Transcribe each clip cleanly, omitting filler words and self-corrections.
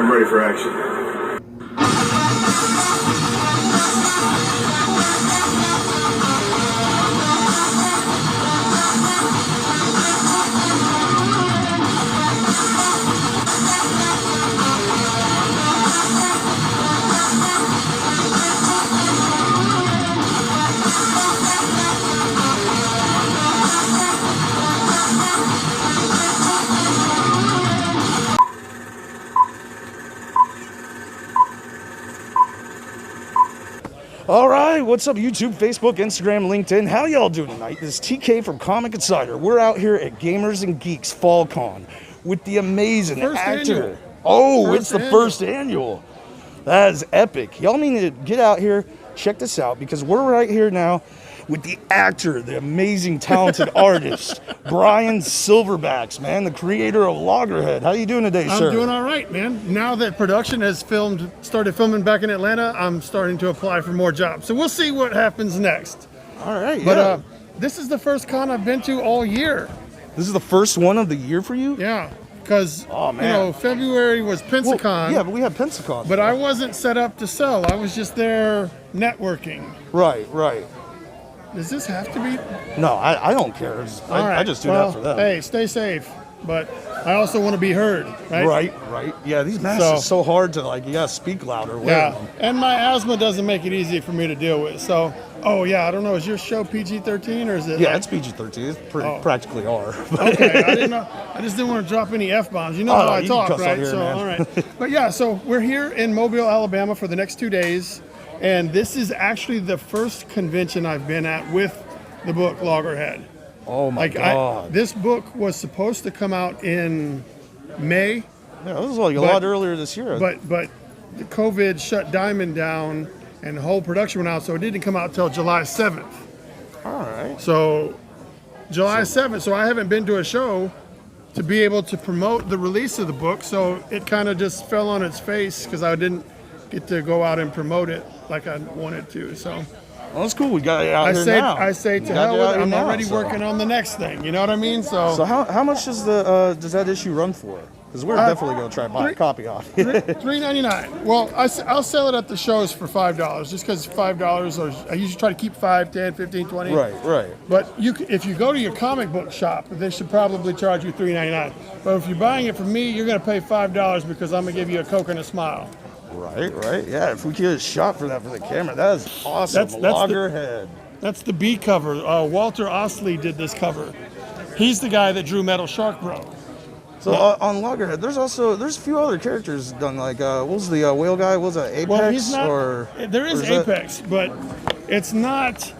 I'm ready for action. All right, what's up YouTube, Facebook, Instagram, LinkedIn? How y'all doing tonight? This is TK from Comic Insider. We're out here at Gamers and Geeks Fall Con with the amazing actor. It's the first annual. That is epic. Y'all need to get out here, check this out, because we're right here now with the actor, the amazing, talented artist, Brian SilverBax, man, the creator of Loggerhead. How you doing today, sir? I'm doing all right, man. Now that production has started filming back in Atlanta, I'm starting to apply for more jobs. So we'll see what happens next. All right, but this is the first con I've been to all year. This is the first one of the year for you? Yeah, because February was Pensacon. Well, yeah, but we had Pensacon. But I wasn't set up to sell. I was just there networking. Right. Does this have to be? No, I don't care. I just do that for them. Hey, stay safe. But I also want to be heard, right? Right. Yeah, these masks are so hard to, you gotta speak louder. Yeah, and my asthma doesn't make it easy for me to deal with. So, I don't know. Is your show PG-13 or is it? Yeah, it's PG-13. It's practically R. Okay, I didn't know. I just didn't want to drop any F-bombs. You know how I talk, right? Here, all right. But so we're here in Mobile, Alabama for the next 2 days. And this is actually the first convention I've been at with the book Loggerhead. Oh my God. This book was supposed to come out in May. Yeah, this was a lot earlier this year. But the COVID shut Diamond down and the whole production went out, so it didn't come out till July 7th. All right. So July 7th, so I haven't been to a show to be able to promote the release of the book, so it kind of just fell on its face because I didn't get to go out and promote it like I wanted to. So well, that's cool. We got it out here now. I say to hell with it. I'm already working on the next thing. You know what I mean? So how much does that issue run for? Because we're definitely going to try to buy a copy off. $3.99. Well, I'll sell it at the shows for $5, just because $5, I usually try to keep 5, 10, 15, 20. Right. But if you go to your comic book shop, they should probably charge you $3.99. But if you're buying it from me, you're going to pay $5 because I'm going to give you a Coke and a smile. Right. Yeah, if we could get a shot for that for the camera, that is awesome. That's Loggerhead. That's the B cover. Walter Ostley did this cover. He's the guy that drew Metal Shark Bro. So on Loggerhead, there's a few other characters done. What was the whale guy? Was that Apex? Well, he's not. There is Apex, but it's not.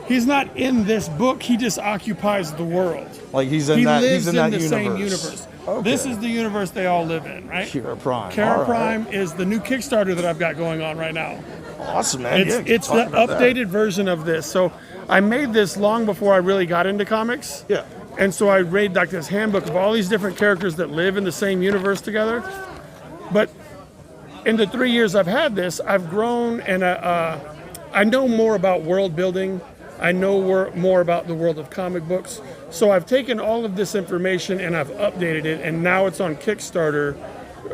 He's not in this book. He just occupies the world. He's in that universe. Same universe. Okay. This is the universe they all live in, right? Kara Prime. Kara Prime is the new Kickstarter that I've got going on right now. Awesome, man. It's the updated version of this. So I made this long before I really got into comics. Yeah. And so I made this handbook of all these different characters that live in the same universe together. But in the 3 years I've had this, I've grown and I know more about world building. I know more about the world of comic books. So I've taken all of this information and I've updated it, and now it's on Kickstarter,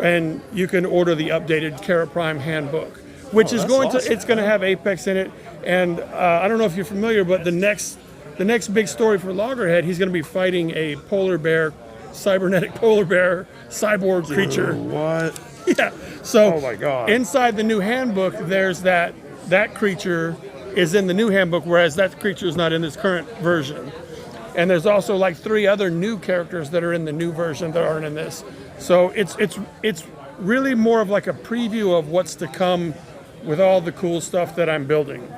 and you can order the updated Kara Prime handbook, which is going to have Apex in it. And I don't know if you're familiar, but the next big story for Loggerhead, he's going to be fighting a cybernetic polar bear cyborg creature. What? Yeah. So oh my God. Inside the new handbook, there's that creature is in the new handbook, whereas that creature is not in this current version. And there's also 3 other new characters that are in the new version that aren't in this. So it's really more of a preview of what's to come with all the cool stuff that I'm building.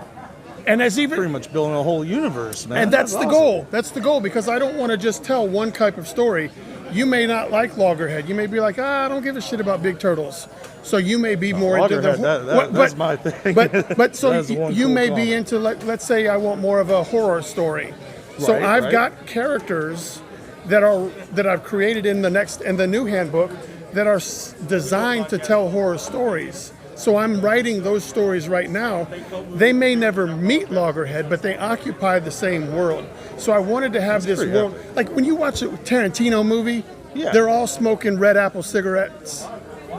And as even pretty much building a whole universe, man. And that's the goal. That's the goal, because I don't want to just tell one type of story. You may not like Loggerhead. You may be like, I don't give a shit about big turtles. So you may be more into that's my thing. But so you may be into, let's say I want more of a horror story. So I've got characters that I've created in the new handbook that are designed to tell horror stories. So I'm writing those stories right now. They may never meet Loggerhead, but they occupy the same world. So I wanted to have this world. Like when you watch a Tarantino movie, they're all smoking red apple cigarettes.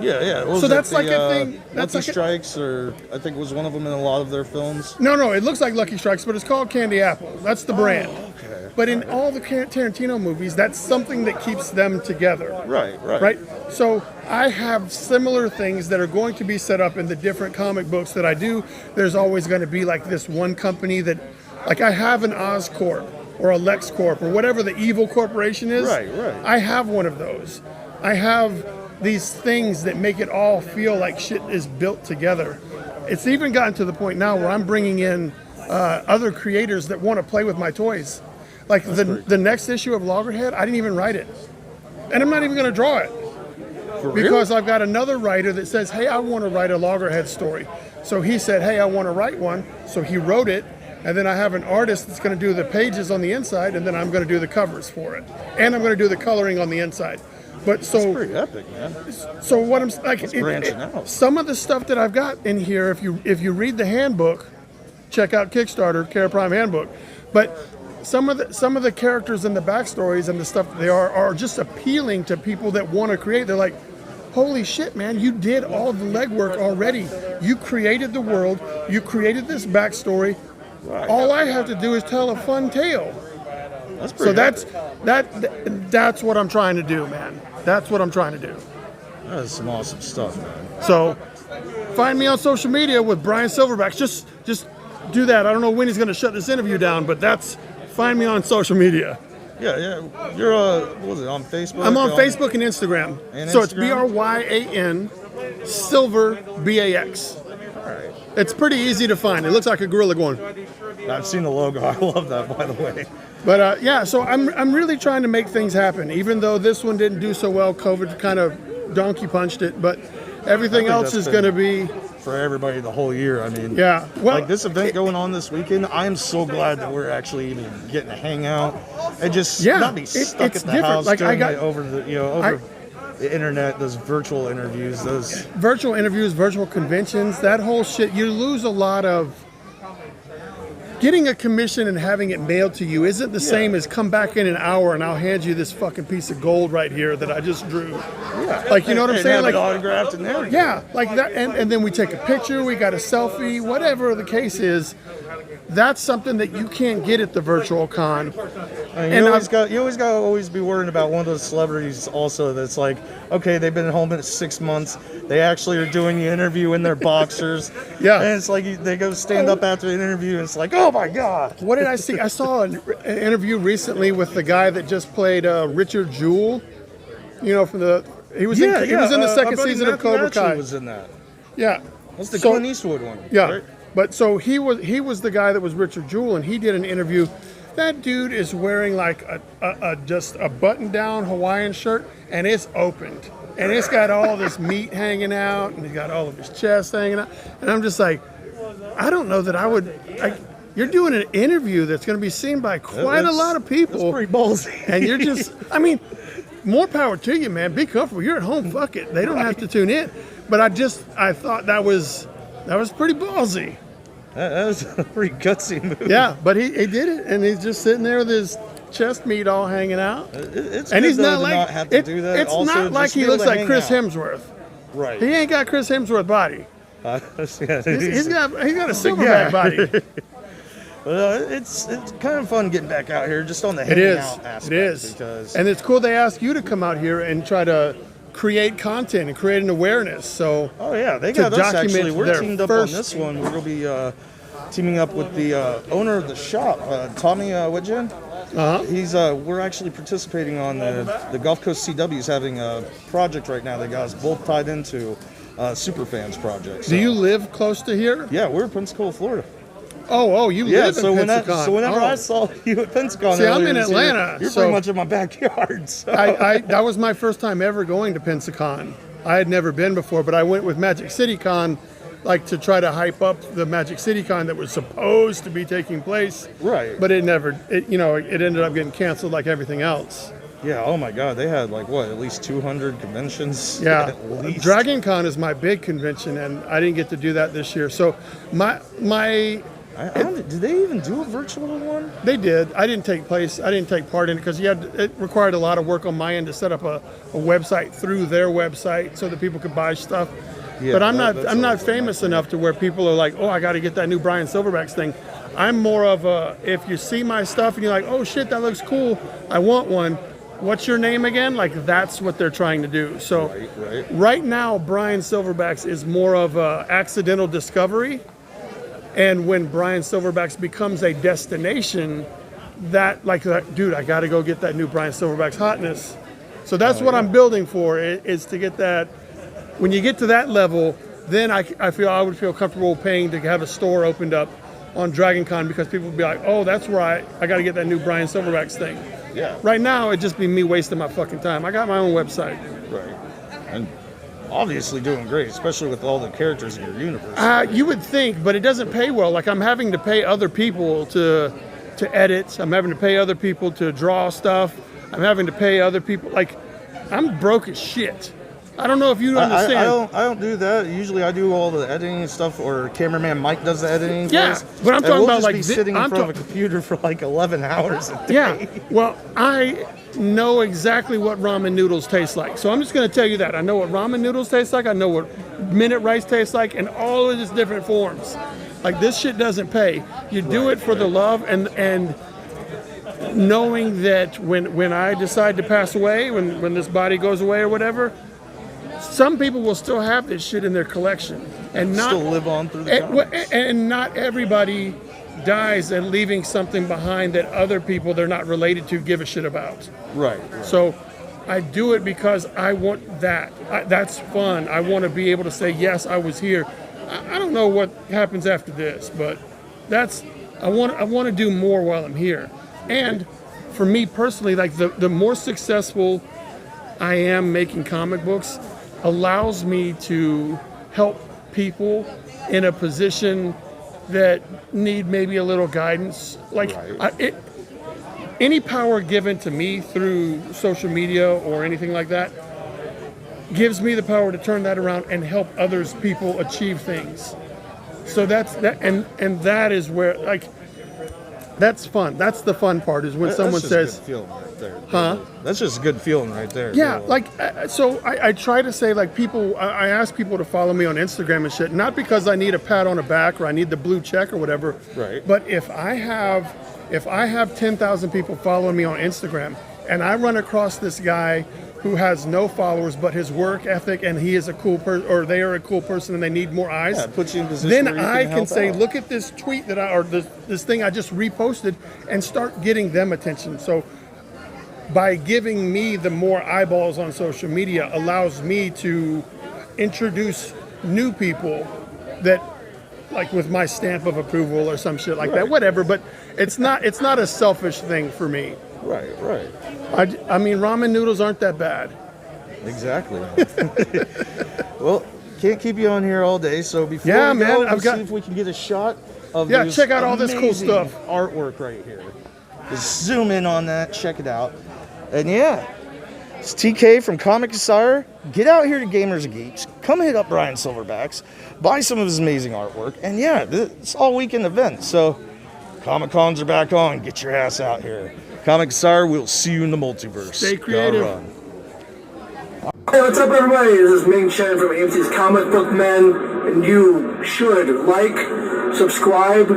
Yeah. What was So it, that's the, like a thing. That's Lucky like Strikes, or I think was one of them in a lot of their films. no, it looks like Lucky Strikes, but it's called Candy Apple. That's the brand. Okay. But in all the Tarantino movies, that's something that keeps them together. Right. So I have similar things that are going to be set up in the different comic books that I do. There's always going to be like this one company that, like I have an Oscorp or a LexCorp or whatever the evil corporation is. Right. I have one of those. I have these things that make it all feel like shit is built together. It's even gotten to the point now where I'm bringing in other creators that want to play with my toys. Like the next issue of Loggerhead, I didn't even write it. And I'm not even going to draw it. Because I've got another writer that says, hey, I want to write a Loggerhead story. So he said, hey, I want to write one. So he wrote it. And then I have an artist that's going to do the pages on the inside. And then I'm going to do the covers for it. And I'm going to do the coloring on the inside. But so That's pretty epic, man. So what I'm like, branching out. some of the stuff that I've got in here, if you read the handbook, check out Kickstarter, Care Prime Handbook. But some of the characters and the backstories and the stuff they are just appealing to people that want to create. They're like, holy shit, man, you did all the legwork already. You created the world. You created this backstory. Right. All I have to do is tell a fun tale. That's pretty That's what I'm trying to do, man. That's what I'm trying to do. That is some awesome stuff, man. So find me on social media with Brian SilverBax. Just do that. I don't know when he's going to shut this interview down, but find me on social media. Yeah. You're what was it, on Facebook? I'm on Facebook and Instagram. So it's BRYAN SilverBax. All right. It's pretty easy to find. It looks like a gorilla going. I've seen the logo. I love that, by the way. But yeah, so I'm really trying to make things happen. Even though this one didn't do so well, COVID kind of donkey punched it. But everything else is going to be for everybody the whole year. I mean, yeah. Well, like this event going on this weekend, I am so glad that we're actually even getting to hang out and just not be stuck at the house like doing it over the the internet, those virtual interviews, virtual conventions, that whole shit. You lose a lot of. Getting a commission and having it mailed to you isn't the same as come back in an hour and I'll hand you this fucking piece of gold right here that I just drew. Yeah. Like, you know what I'm saying? Like autographed and everything. Yeah, like that. And then we take a picture, we got a selfie, whatever the case is. That's something that you can't get at the virtual con. You always got to always be worrying about one of those celebrities also that's like, okay, they've been home in 6 months. They actually are doing the interview in their boxers. Yeah. And it's like they go stand up after the interview and it's like, oh my God. What did I see? I saw an interview recently with the guy that just played Richard Jewell. You know, he was in the second season of Cobra Kai. Was in that. Yeah. That's the Clint Eastwood one. Yeah. Right? But so he was the guy that was Richard Jewell, and he did an interview. That dude is wearing like just a button-down Hawaiian shirt, and it's opened, and it's got all this meat hanging out, and he's got all of his chest hanging out, and I'm just like, I don't know that I would. Like, you're doing an interview that's going to be seen by quite a lot of people. That's pretty ballsy. And you're just, I mean, more power to you, man. Be comfortable. You're at home. Fuck it. They don't have to tune in. But I thought that was pretty ballsy. That was a pretty gutsy move. Yeah, but he did it, and he's just sitting there with his chest meat all hanging out. It's and good he's not to like not have to do that. It's also, not like he looks like Chris Hemsworth. Right. He ain't got Chris Hemsworth body. He's got a silverback body. Well, it's kind of fun getting back out here, just on the hanging out aspect. It is. Because and it's cool they ask you to come out here and try to create content and create an awareness. So oh yeah, they got us actually. We're teamed up on this one. We're gonna be teaming up with the owner of the shop, Tommy Widgen. We're actually participating on the Gulf Coast CW's having a project right now that got us both tied into Superfans project. So. Do you live close to here? Yeah, we're in Pensacola, Florida. Oh, you live in Pensacola. So whenever I saw you at Pensacola, see, I'm in Atlanta. You're pretty much in my backyard. So. That was my first time ever going to Pensacon. I had never been before, but I went with Magic City Con, like to try to hype up the Magic City Con that was supposed to be taking place. Right. But it ended up getting canceled like everything else. Yeah, oh my God, they had at least 200 conventions? Yeah, at least. Dragon Con is my big convention, and I didn't get to do that this year. So my Did they even do a virtual one? They did. I didn't take part in it because it required a lot of work on my end to set up a website through their website so that people could buy stuff. Yeah, but I'm not famous enough to where people are like, oh, I got to get that new Brian SilverBax thing. I'm more of a, if you see my stuff and you're like, oh shit, that looks cool, I want one. What's your name again? Like, that's what they're trying to do. So right now, Brian SilverBax is more of a accidental discovery. And when Brian SilverBax becomes a destination, dude, I got to go get that new Brian SilverBax hotness. So that's what I'm building for, is to get that. When you get to that level, then I would feel comfortable paying to have a store opened up on Dragon Con, because people would be like, oh, that's where I got to get that new Brian SilverBax thing. Yeah. Right now, it'd just be me wasting my fucking time. I got my own website. Right. And obviously doing great, especially with all the characters in your universe. You would think, but it doesn't pay well. Like, I'm having to pay other people to edit. I'm having to pay other people to draw stuff. I'm having to pay other people. Like, I'm broke as shit. I don't know if you understand. I don't do that. Usually I do all the editing and stuff, or cameraman Mike does the editing. Yeah, but I'm talking about, like, sitting in front of a computer for like 11 hours a day. Yeah, well, I know exactly what ramen noodles taste like. So I'm just going to tell you that. I know what ramen noodles taste like. I know what minute rice tastes like, and all of these different forms. Like, this shit doesn't pay. You do it for the love, and knowing that when I decide to pass away, when this body goes away or whatever, some people will still have this shit in their collection, and not still live on through the comics. And not everybody dies and leaving something behind that other people they're not related to give a shit about. Right. So I do it because I want that. That's fun. I want to be able to say, yes, I was here. I don't know what happens after this, but I want to do more while I'm here. And for me personally, like, the more successful I am making comic books allows me to help people in a position that need maybe a little guidance. Like, any power given to me through social media or anything like that gives me the power to turn that around and help others people achieve things. So that's that, and that is where, like, that's fun. That's the fun part, is when someone says, good feeling right there. Huh? That's just a good feeling right there. Yeah, like, so I try to say, like, people, I ask people to follow me on Instagram and shit, not because I need a pat on the back or I need the blue check or whatever. Right. But if I have 10,000 people following me on Instagram, and I run across this guy who has no followers, but his work ethic, and he is a cool person, or they are a cool person, and they need more eyes. Yeah, it puts you in a position then where you I can say, out. look at this tweet or this thing I just reposted, and start getting them attention. So by giving me the more eyeballs on social media allows me to introduce new people that, like, with my stamp of approval or some shit like that, whatever. But it's not a selfish thing for me. Right. I mean, ramen noodles aren't that bad. Exactly. Well, can't keep you on here all day, so before we go, let's see if we can get a shot of this check out all this cool stuff. Artwork right here. Just zoom in on that, check it out. And yeah, it's TK from Comic Insider. Get out here to Gamers and Geeks. Come hit up Brian SilverBax. Buy some of his amazing artwork. And yeah, it's all weekend event, so Comic Cons are back on. Get your ass out here. Comic Insider, we'll see you in the multiverse. Stay creative. Hey, what's up, everybody? This is Ming Chen from AMC's Comic Book Men, and you should like, subscribe,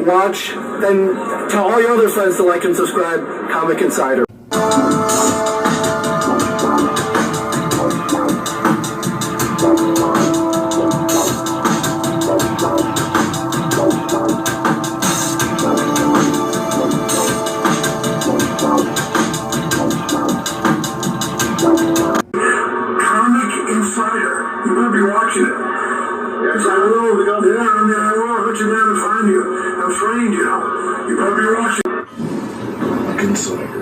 watch, then tell all your other friends to like and subscribe Comic Insider. You better be watching it. Yes, I will. I will. Let you never find you. I'll find you. You better be watching. Insider.